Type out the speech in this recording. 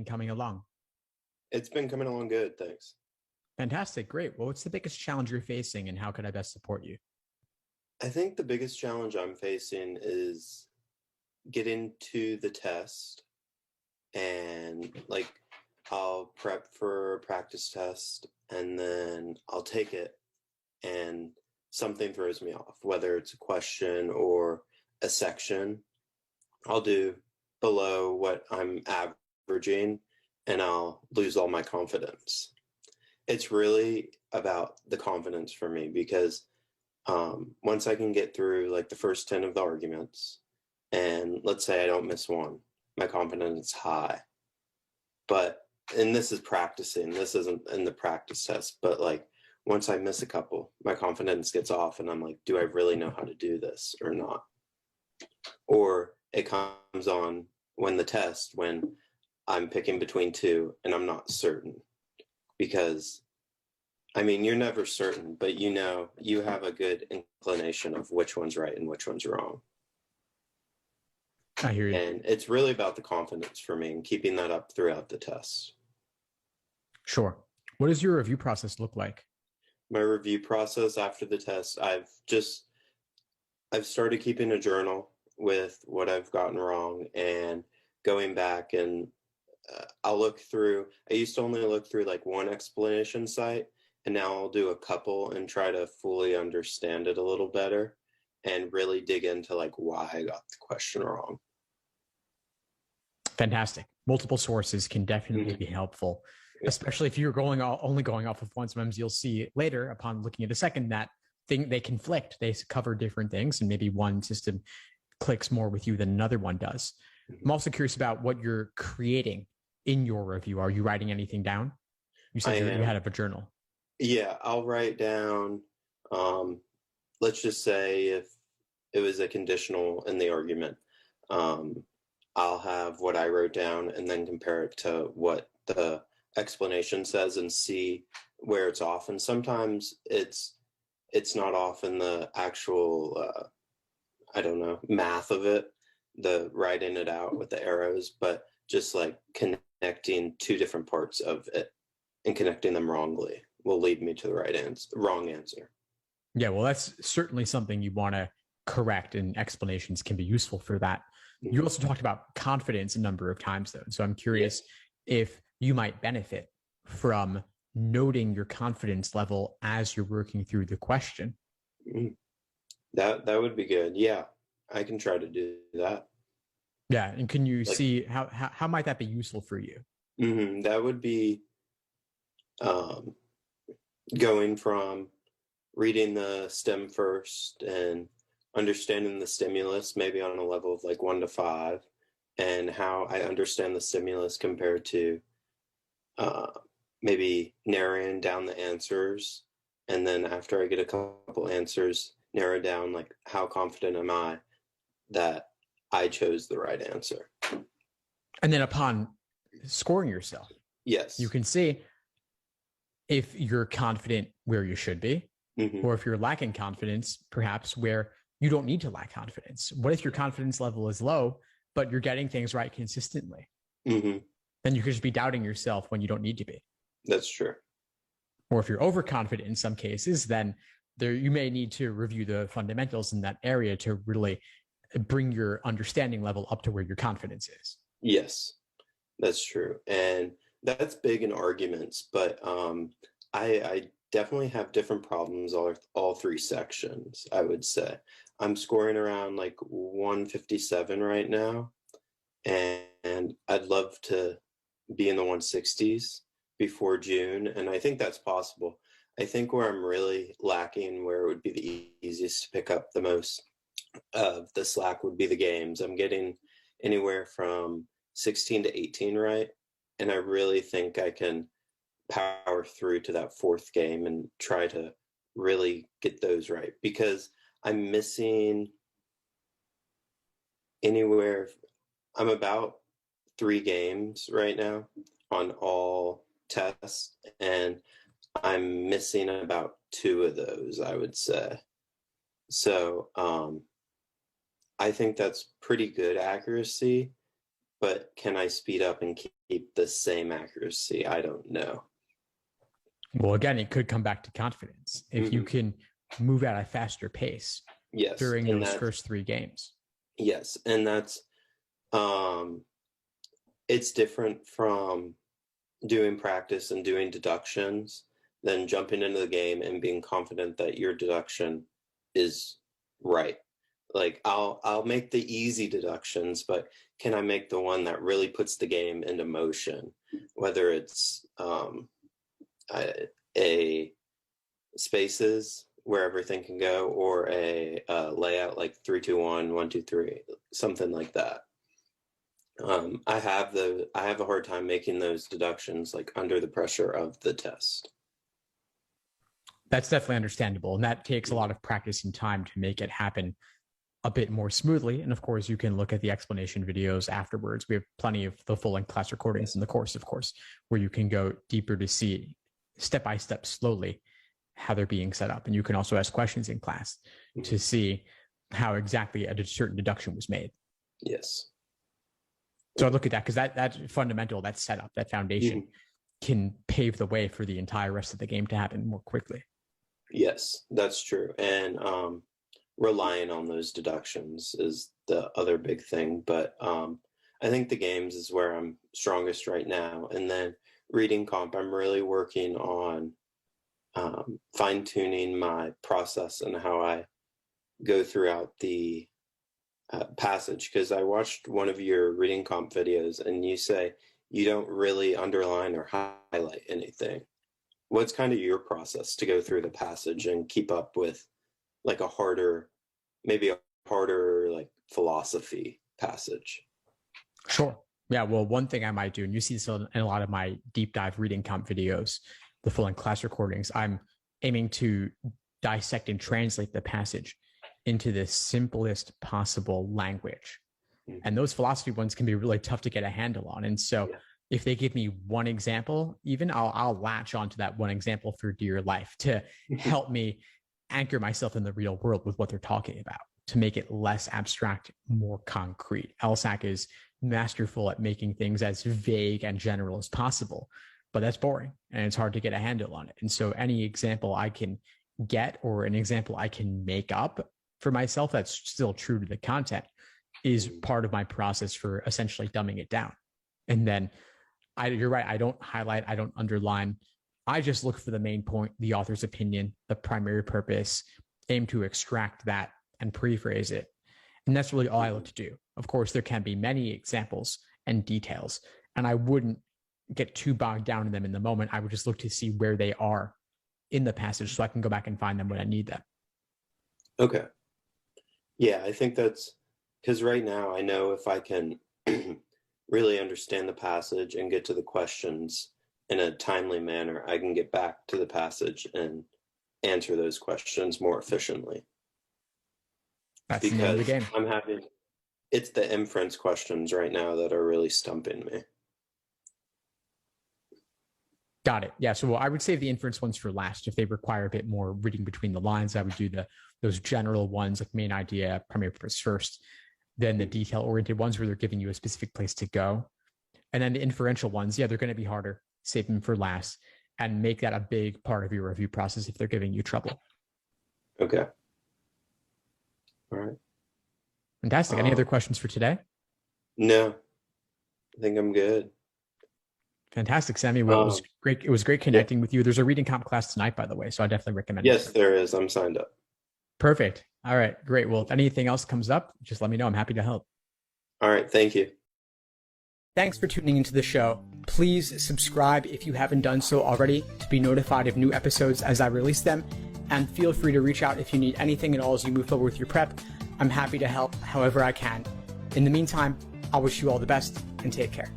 been coming along? It's been coming along good, thanks. Fantastic. Great. Well, what's the biggest challenge you're facing and how could I best support you? I think the biggest challenge I'm facing is getting to the test and I'll prep for a practice test and then I'll take it and something throws me off, whether it's a question or a section. I'll do below what I'm averaging and I'll lose all my confidence. It's really about the confidence for me because once I can get through like the first 10 of the arguments, and let's say I don't miss one, my confidence is high. And this is practicing, this isn't in the practice test, but like once I miss a couple, my confidence gets off and I'm like, do I really know how to do this or not? Or it comes on when I'm picking between two and I'm not certain. Because, I mean, you're never certain, but you know, you have a good inclination of which one's right and which one's wrong. I hear you. And it's really about the confidence for me and keeping that up throughout the test. Sure. What does your review process look like? My review process after the test, I've started keeping a journal with what I've gotten wrong and going back and I'll look through. I used to only look through like one explanation site, and now I'll do a couple and try to fully understand it a little better and really dig into like why I got the question wrong. Fantastic. Multiple sources can definitely be helpful, especially if you're only going off of one. Sometimes you'll see later upon looking at a second that they conflict. They cover different things, and maybe one system clicks more with you than another one does. I'm also curious about what you're creating in your review. Are you writing anything down? You said you had a journal. Yeah, I'll write down, let's just say if it was a conditional in the argument, I'll have what I wrote down and then compare it to what the explanation says and see where it's off. And sometimes it's not off in the actual, math of it, the writing it out with the arrows, but just like connecting two different parts of it and connecting them wrongly will lead me to the wrong answer. Yeah, well, that's certainly something you want to correct, and explanations can be useful for that. You also talked about confidence a number of times, though. So I'm curious if you might benefit from noting your confidence level as you're working through the question. That would be good. Yeah, I can try to do that. Yeah, and can you see how might that be useful for you? That would be going from reading the stem first and understanding the stimulus, maybe on a level of like 1 to 5, and how I understand the stimulus compared to maybe narrowing down the answers. And then after I get a couple answers, narrow down like how confident am I that I chose the right answer. And then upon scoring yourself, yes, you can see if you're confident where you should be, or if you're lacking confidence, perhaps where you don't need to lack confidence. What if your confidence level is low, but you're getting things right consistently? Then you could just be doubting yourself when you don't need to be. That's true. Or if you're overconfident in some cases, then you may need to review the fundamentals in that area to really bring your understanding level up to where your confidence is. Yes, that's true. And that's big in arguments, but I definitely have different problems all three sections, I would say. I'm scoring around like 157 right now, and I'd love to be in the 160s before June, and I think that's possible. I think where I'm really lacking, where it would be the easiest to pick up the most of the slack would be the games. I'm getting anywhere from 16 to 18 right, and I really think I can power through to that fourth game and try to really get those right, because I'm missing I'm about 3 games right now on all tests, and I'm missing about 2 of those, I would say. So I think that's pretty good accuracy, but can I speed up and keep the same accuracy? I don't know. Well, again, it could come back to confidence. If you can move at a faster pace during those first 3 games. Yes, and that's it's different from doing practice and doing deductions than jumping into the game and being confident that your deduction is right. Like I'll make the easy deductions, but can I make the one that really puts the game into motion? Whether it's a spaces where everything can go, or a layout like 3, 2, 1, 1, 2, 3, something like that. I have a hard time making those deductions like under the pressure of the test. That's definitely understandable, and that takes a lot of practice and time to make it happen a bit more smoothly. And of course, you can look at the explanation videos afterwards. We have plenty of the full-length class recordings in the course, of course, where you can go deeper to see step by step, slowly, how they're being set up. And you can also ask questions in class to see how exactly a certain deduction was made. Yes. So I look at that because that's fundamental, that setup, that foundation can pave the way for the entire rest of the game to happen more quickly. Yes, that's true. And relying on those deductions is the other big thing. But I think the games is where I'm strongest right now. And then reading comp, I'm really working on fine-tuning my process and how I go throughout the passage, because I watched one of your reading comp videos and you say you don't really underline or highlight anything. What's kind of your process to go through the passage and keep up with like maybe a harder like philosophy passage? Sure. Yeah. Well, one thing I might do, and you see this in a lot of my deep dive reading comp videos, the full-length class recordings, I'm aiming to dissect and translate the passage into the simplest possible language. And those philosophy ones can be really tough to get a handle on. And so if they give me one example, even I'll latch onto that one example for dear life to help me anchor myself in the real world with what they're talking about, to make it less abstract, more concrete. LSAT is masterful at making things as vague and general as possible, but that's boring and it's hard to get a handle on it. And so any example I can get, or an example I can make up for myself that's still true to the content, is part of my process for essentially dumbing it down. And then you're right, I don't highlight, I don't underline. I just look for the main point, the author's opinion, the primary purpose, aim to extract that and pre-phrase it. And that's really all I look to do. Of course, there can be many examples and details, and I wouldn't get too bogged down in them in the moment. I would just look to see where they are in the passage so I can go back and find them when I need them. Okay. Yeah, I think that's because right now I know if I can really understand the passage and get to the questions in a timely manner, I can get back to the passage and answer those questions more efficiently. That's the name of the game. It's the inference questions right now that are really stumping me. Got it. Yeah. So I would save the inference ones for last. If they require a bit more reading between the lines, I would do those general ones, like main idea, primary purpose first, then the detail-oriented ones where they're giving you a specific place to go. And then the inferential ones, they're going to be harder. Save them for last and make that a big part of your review process if they're giving you trouble. Okay. All right. Fantastic. Any other questions for today? No, I think I'm good. Fantastic, Sammy. Well, it was great. It was great connecting with you. There's a reading comp class tonight, by the way, so I definitely recommend it. Yes, there is. I'm signed up. Perfect. All right, great. Well, if anything else comes up, just let me know. I'm happy to help. All right. Thank you. Thanks for tuning into the show. Please subscribe if you haven't done so already to be notified of new episodes as I release them. And feel free to reach out if you need anything at all as you move forward with your prep. I'm happy to help however I can. In the meantime, I'll wish you all the best and take care.